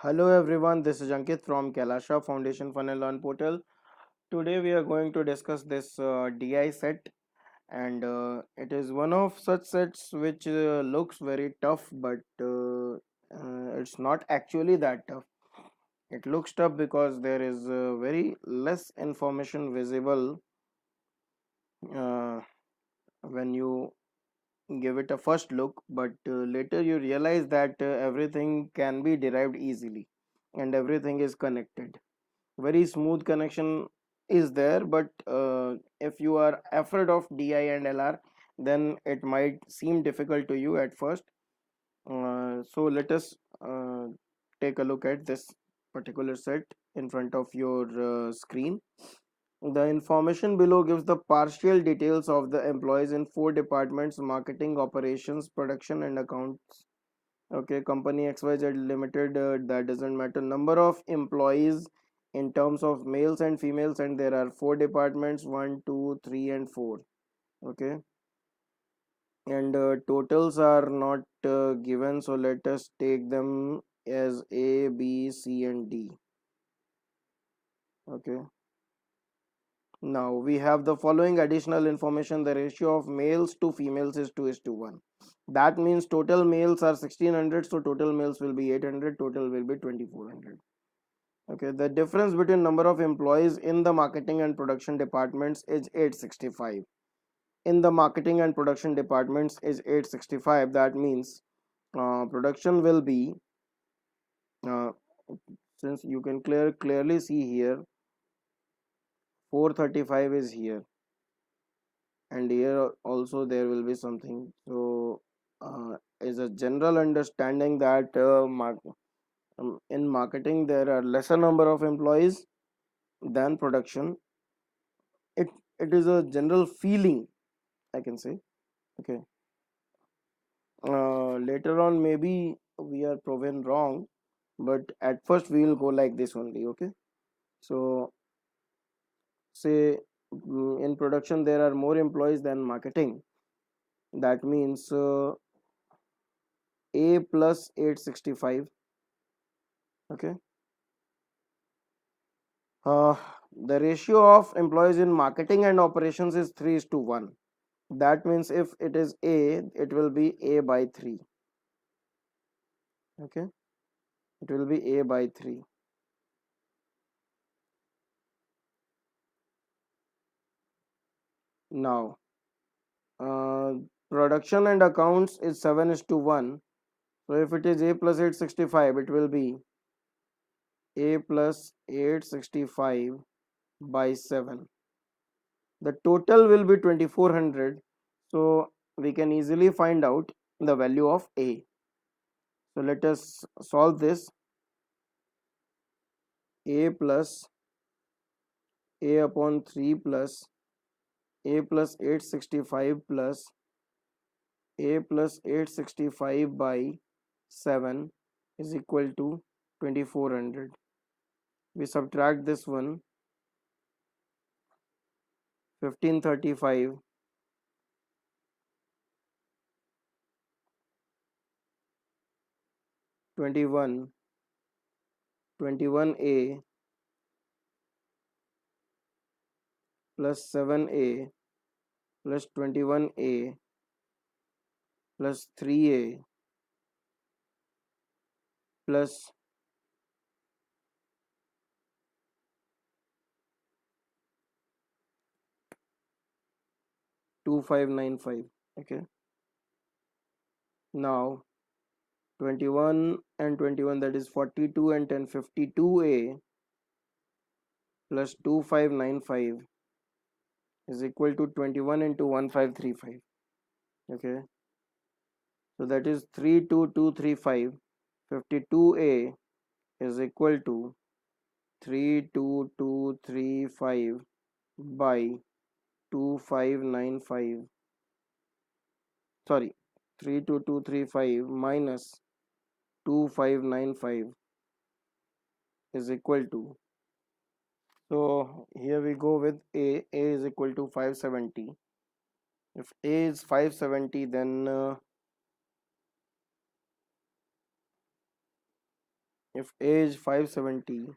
Hello everyone, this is Ankit from Kailasha Foundation Fun and Learn portal. Today we are going to discuss this DI set, and it is one of such sets which looks very tough, but it's not actually that tough. It looks tough because there is very less information visible uh, when you give it a first look, but later you realize that everything can be derived easily and everything is connected. Very smooth connection is there, but if you are afraid of DI and LR, then it might seem difficult to you at first. So let us take a look at this particular set in front of your screen. The information below gives the partial details of the employees in four departments: marketing, operations, production, and accounts. Okay, company XYZ limited, that doesn't matter. Number of employees in terms of males and females, and there are four departments: one, two, three, and four. Okay, and totals are not given, so let us take them as A, B, C, and D. Okay, now we have the following additional information: the ratio of males to females is 2:1. That means total males are 1600, so total males will be 800, total will be 2400. Okay, the difference between number of employees in the marketing and production departments is 865. In the marketing and production departments is 865. That means production will be, uh, since you can clearly see here, 435 is here, and here also there will be something. So is a general understanding that in marketing there are lesser number of employees than production. It is a general feeling, I can say. Okay, later on maybe we are proven wrong, but at first we will go like this only. Okay, so say, in production there are more employees than marketing. That means A plus 865. Okay, uh, the ratio of employees in marketing and operations is 3:1. That means if it is A, it will be A by 3. Okay, it will be A by 3. Now uh, production and accounts is 7:1. So if it is A plus 865, it will be A plus 865 by 7. The total will be 2400. So we can easily find out the value of A. So let us solve this. A plus A upon 3 plus A plus 865 plus A plus 865 by 7 is equal to 2400. We subtract this one, 1535, 21, 21A plus 7A plus 21A plus 3A plus 2595. Okay, now 21 and 21, that is 42 and 10, 52A plus 2595 is equal to 21 into 1535. Okay, so that is 32235. 52A is equal to 32235 by 2595. Sorry, 32235 minus 2595 is equal to, so here we go with A is equal to 570. If A is 570, then If age 570,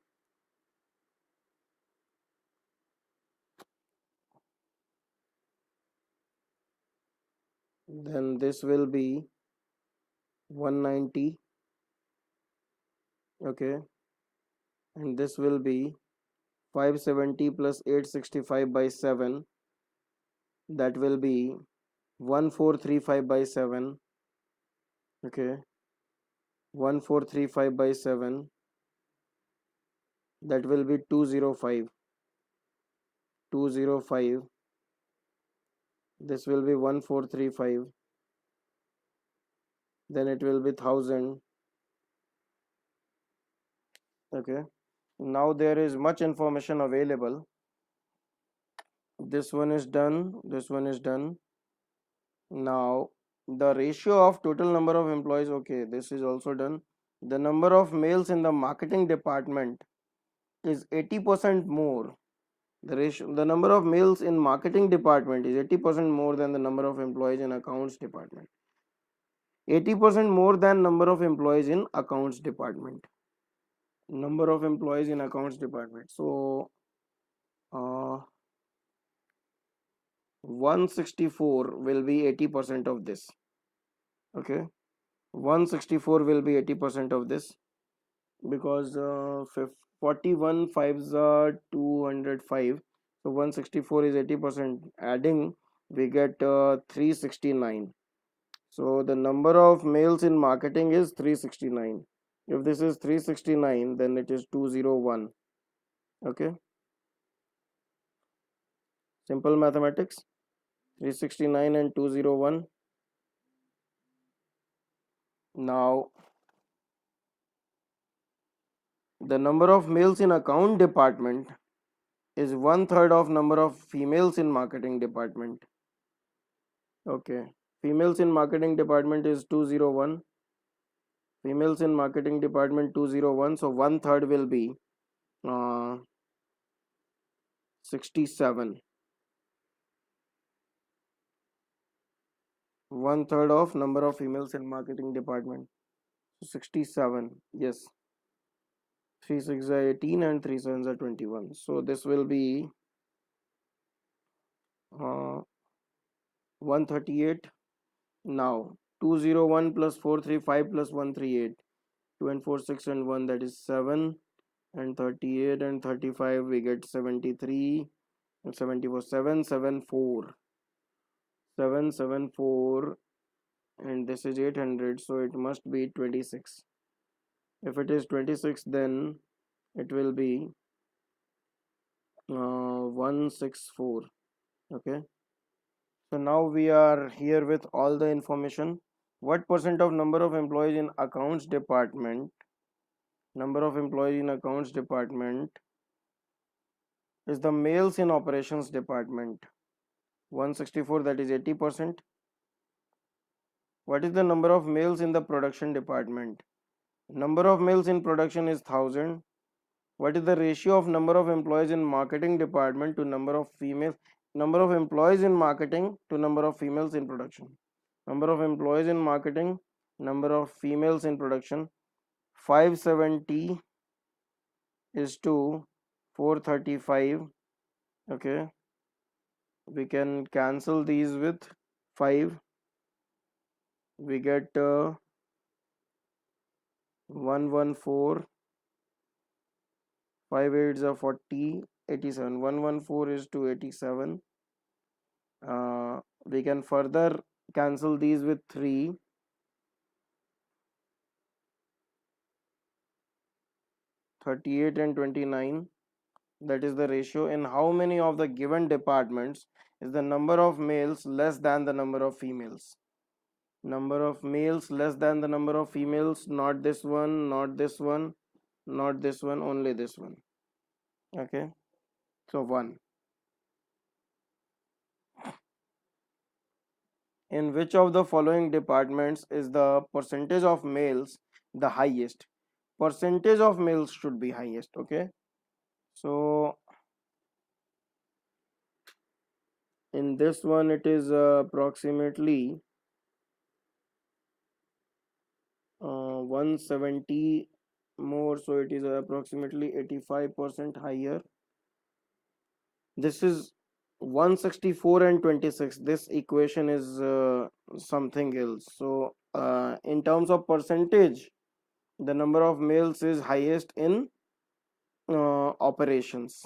then this will be 190. Okay, and this will be 570 plus 865 by 7, that will be 1435 by 7. Okay, 1435 by 7, that will be 205. 205, this will be 1435, then it will be 1000. Okay, now there is much information available. This one is done, this one is done. Now the ratio of total number of employees, okay, this is also done. The number of males in the marketing department is 80% more. The number of males in marketing department is 80% more than the number of employees in accounts department. 80% more than number of employees in accounts department. Number of employees in accounts department. So 164 will be 80% of this. Okay, 164 will be 80% of this, because 41 fives are 205, so 164 is 80%. Adding, we get 369. So the number of males in marketing is 369. If this is 369, then it is 201. Okay, simple mathematics. 369 and 201. Now the number of males in account department is one third of number of females in marketing department. Okay, females in marketing department is 201. Females in marketing department 201. So one third will be 67. One third of number of females in marketing department. So 67. Yes. 3 6 are 18 and 3 7 are 21. So this will be 138. Now 201 plus 435 plus 138. 2 and 4 6 and 1, that is 7, and 38 and 35 we get 73 and 74. 774. 774, and this is 800, so it must be 26. If it is 26, then it will be 164. Okay, so now we are here with all the information. What percent of number of employees in accounts department, number of employees in accounts department is the males in operations department? 164, that is 80%. What is the number of males in the production department? Number of males in production is 1000. What is the ratio of number of employees in marketing department to number of females? Number of employees in marketing to number of females in production. Number of employees in marketing, number of females in production. 570 is to 435. Okay, we can cancel these with 5. We get 114. 5 8s are 40. 87. 114 is to 87. We can further cancel these with 3. 38 and 29, that is the ratio. In how many of the given departments is the number of males less than the number of females? Number of males less than the number of females, not this one, not this one, not this one, only this one. Okay, so 1. In which of the following departments is the percentage of males the highest? Percentage of males should be highest. Okay, so in this one it is approximately 170 more, so it is approximately 85% higher. This is 164 and 26. This equation is something else. So in terms of percentage, the number of males is highest in operations.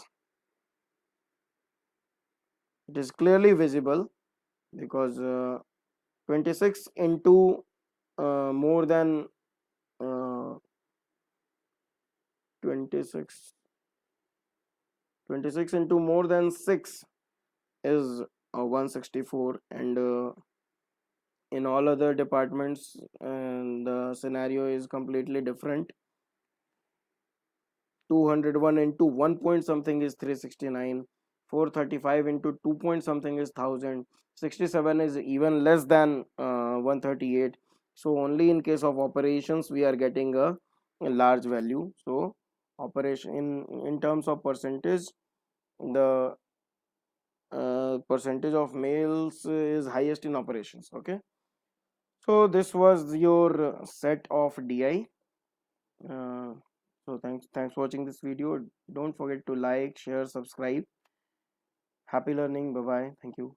It is clearly visible because 26 into more than uh, 26 26 into more than 6 is 164, and in all other departments the scenario is completely different. 201 into 1 point something is 369. 435 into 2 point something is 1000. 67 is even less than 138. So only in case of operations we are getting a large value. So operation in terms of percentage, the percentage of males is highest in operations. Okay, so this was your set of DI. uh, so thanks for watching this video. Don't forget to like, share, subscribe. Happy learning. Bye bye. Thank you.